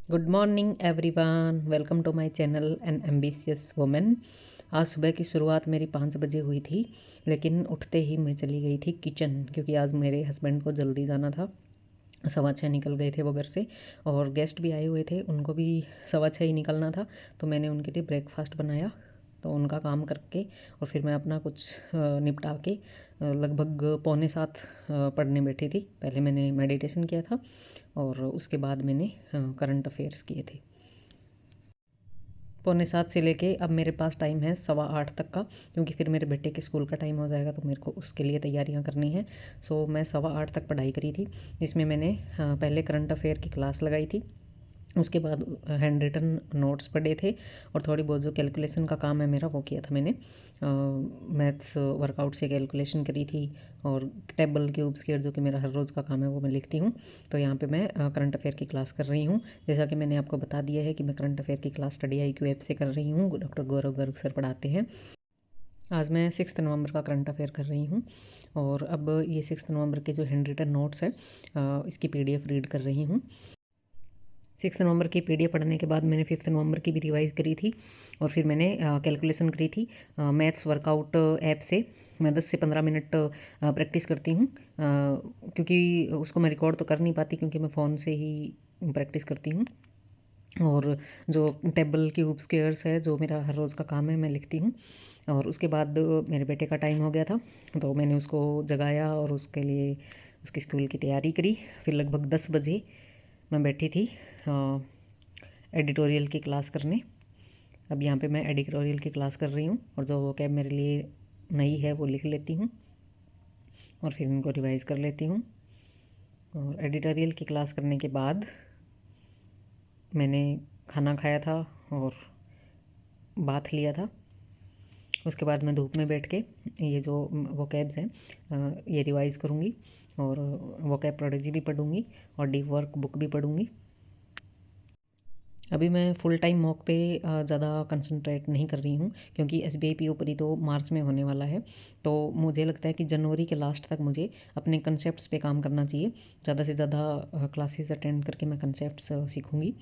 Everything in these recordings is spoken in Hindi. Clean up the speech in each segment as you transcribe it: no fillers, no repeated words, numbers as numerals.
Good morning everyone, welcome to my channel an ambitious women. आज सुबह की शुरुआत मेरी 5 बजे हुई थी, लेकिन उठते ही मैं चली गई थी किचन, क्योंकि आज मेरे हस्बैंड को जल्दी जाना था। 6:15 निकल गए थे वो घर से, और गेस्ट भी आए हुए थे, उनको भी 6:15 ही निकलना था। तो मैंने उनके लिए ब्रेकफास्ट बनाया, तो उनका काम करके और फिर मैं अपना कुछ निपटा के लगभग 6:45 पढ़ने बैठी थी। पहले मैंने मेडिटेशन किया था और उसके बाद मैंने करंट अफेयर्स किए थे। 7:45 से लेके अब मेरे पास टाइम है 7:15 तक का, क्योंकि फिर मेरे बेटे के स्कूल का टाइम हो जाएगा, तो मेरे को उसके लिए तैयारियां करनी है। सो मैं 7:15 तक पढ़ाई करी थी, जिसमें मैंने पहले करंट अफेयर की क्लास लगाई थी। उसके बाद हैंड रिटन नोट्स पढ़े थे, और थोड़ी बहुत जो कैलकुलेशन का काम है मेरा वो किया था मैंने। मैथ्स वर्कआउट से कैलकुलेशन करी थी, और टेबल क्यूब स्क्वायर जो कि मेरा हर रोज़ का काम है वो मैं लिखती हूँ। तो यहाँ पे मैं करंट अफेयर की क्लास कर रही हूँ। जैसा कि मैंने आपको बता दिया है कि मैं करंट अफेयर की क्लास स्टडी IQ ऐप से कर रही हूँ, डॉक्टर गौरव गर्ग सर पढ़ाते हैं। आज मैं 6 नवंबर का करंट अफेयर कर रही हूँ, और अब ये 6 नवंबर के जो हैंड रिटन नोट्स है इसकी PDF रीड कर रही हूँ। 6 नवंबर की PDF पढ़ने के बाद मैंने 5 नवंबर की भी रिवाइज़ करी थी, और फिर मैंने कैलकुलेशन करी थी मैथ्स वर्कआउट ऐप से। मैं 10 से 15 मिनट प्रैक्टिस करती हूँ, क्योंकि उसको मैं रिकॉर्ड तो कर नहीं पाती, क्योंकि मैं फ़ोन से ही प्रैक्टिस करती हूँ। और जो टेबल क्यूब स्क्वेयर्स है जो मेरा हर रोज़ का काम है मैं लिखती हूँ। और उसके बाद मेरे बेटे का टाइम हो गया था, तो मैंने उसको जगाया और उसके लिए उसकी स्कूल की तैयारी करी। फिर लगभग 10 बजे मैं बैठी थी एडिटोरियल की क्लास करने। अब यहाँ पे मैं एडिटोरियल की क्लास कर रही हूँ, और जो वोकैब मेरे लिए नई है वो लिख लेती हूँ, और फिर उनको रिवाइज़ कर लेती हूँ। और एडिटोरियल की क्लास करने के बाद मैंने खाना खाया था और बाथ लिया था। उसके बाद मैं धूप में बैठ के ये जो वोकैब्स हैं ये रिवाइज़ करूँगी, और वोकैब प्रोडक्ट भी पढ़ूँगी, और डीप वर्क बुक भी पढ़ूँगी। अभी मैं फुल टाइम मॉक पे ज़्यादा कंसंट्रेट नहीं कर रही हूँ, क्योंकि SBI PO परी तो मार्च में होने वाला है। तो मुझे लगता है कि जनवरी के लास्ट तक मुझे अपने कंसेप्ट्स पे काम करना चाहिए। ज़्यादा से ज़्यादा क्लासेस अटेंड करके मैं कंसेप्ट्स सीखूँगी।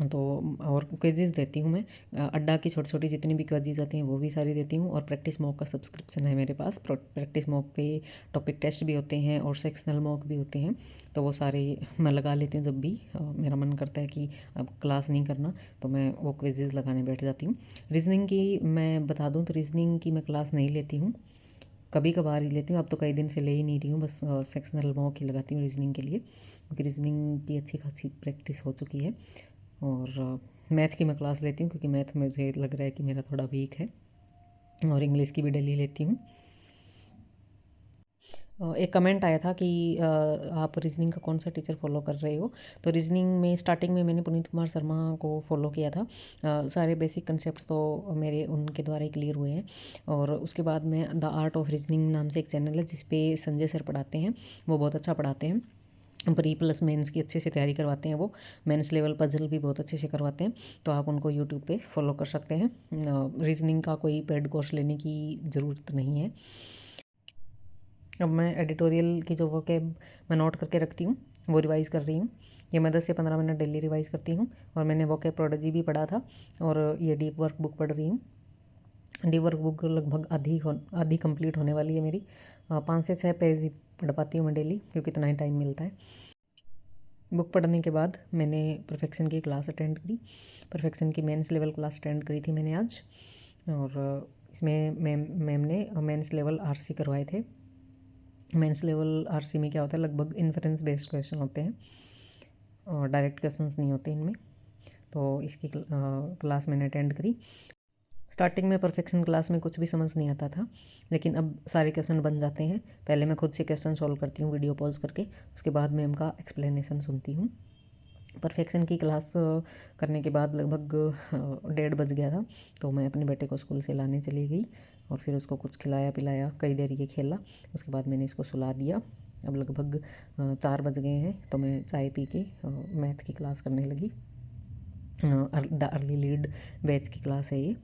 तो और क्विज़ेज़ देती हूँ मैं, अड्डा की छोटी छोटी जितनी भी क्विज़ेज़ आती हैं वो भी सारी देती हूँ। और प्रैक्टिस मॉक का सब्सक्रिप्शन है मेरे पास। प्रैक्टिस मॉक पे टॉपिक टेस्ट भी होते हैं और सेक्शनल मॉक भी होते हैं, तो वो सारे मैं लगा लेती हूँ। जब भी मेरा मन करता है कि अब क्लास नहीं करना, तो मैं वो क्विज़ेज़ लगाने बैठ जाती हूँ। रीजनिंग की मैं बता दूँ तो रीजनिंग की मैं क्लास नहीं लेती हूँ, कभी कभार ही लेती हूँ। अब तो कई दिन से ले ही नहीं रही हूँ, बस सेक्शनल मॉक ही लगाती हूँ रीजनिंग के लिए, क्योंकि रीजनिंग की अच्छी खासी प्रैक्टिस हो चुकी है। और मैथ की मैं क्लास लेती हूँ, क्योंकि मैथ मुझे लग रहा है कि मेरा थोड़ा वीक है। और इंग्लिश की भी डेली लेती हूँ। एक कमेंट आया था कि आप रीजनिंग का कौन सा टीचर फॉलो कर रहे हो। तो रीजनिंग में स्टार्टिंग में मैंने पुनीत कुमार शर्मा को फॉलो किया था। सारे बेसिक कंसेप्ट तो मेरे उनके द्वारा ही क्लियर हुए हैं। और उसके बाद में द आर्ट ऑफ रीजनिंग नाम से एक चैनल है, जिस पे संजय सर पढ़ाते हैं। वो बहुत अच्छा पढ़ाते हैं। प्री प्लस मेंस की अच्छे से तैयारी करवाते हैं वो। मेंस लेवल पजल भी बहुत अच्छे से करवाते हैं, तो आप उनको यूट्यूब पे फॉलो कर सकते हैं। रीजनिंग का कोई पेड कोर्स लेने की ज़रूरत नहीं है। अब मैं एडिटोरियल की जो वोकैब मैं नोट करके रखती हूँ वो रिवाइज़ कर रही हूँ। ये मैं 10 से 15 मिनट डेली रिवाइज़ करती हूँ। और मैंने वोकैब प्रोडक्ट भी पढ़ा था, और ये डीप वर्क बुक पढ़ रही हूँ। डीप वर्क बुक लगभग आधी कंप्लीट होने वाली है मेरी। 5 से 6 पेज ही पढ़ पाती हूँ मैं डेली, क्योंकि इतना ही टाइम मिलता है। बुक पढ़ने के बाद मैंने परफेक्शन की क्लास अटेंड करी। परफेक्शन की मेंस लेवल क्लास अटेंड करी थी मैंने आज। और इसमें मैम ने मेंस लेवल RC करवाए थे। मेंस लेवल RC में क्या होता है, लगभग इन्फ्रेंस बेस्ड क्वेश्चन होते हैं, और डायरेक्ट क्वेश्चंस नहीं होते इनमें। तो इसकी क्लास मैंने अटेंड करी। स्टार्टिंग में परफेक्शन क्लास में कुछ भी समझ नहीं आता था, लेकिन अब सारे क्वेश्चन बन जाते हैं। पहले मैं खुद से क्वेश्चन सॉल्व करती हूँ वीडियो पॉज करके, उसके बाद मैम का एक्सप्लेनेशन सुनती हूँ। परफेक्शन की क्लास करने के बाद लगभग 1:30 बज गया था, तो मैं अपने बेटे को स्कूल से लाने चली गई, और फिर उसको कुछ खिलाया पिलाया, कई देर ये खेला। उसके बाद मैंने इसको सुला दिया। अब लगभग 4 बज गए हैं, तो मैं चाय पी के मैथ की क्लास करने लगी। द अर्ली लीड बैच की क्लास है ये।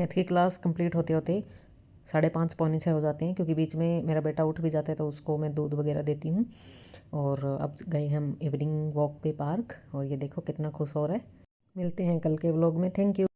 मैथ की क्लास कंप्लीट होते होते 5:30 पौने 6 हो जाते हैं, क्योंकि बीच में मेरा बेटा उठ भी जाता है तो उसको मैं दूध वगैरह देती हूँ। और अब गए हम इवनिंग वॉक पे पार्क, और ये देखो कितना खुश हो रहा है। मिलते हैं कल के व्लॉग में। Thank you.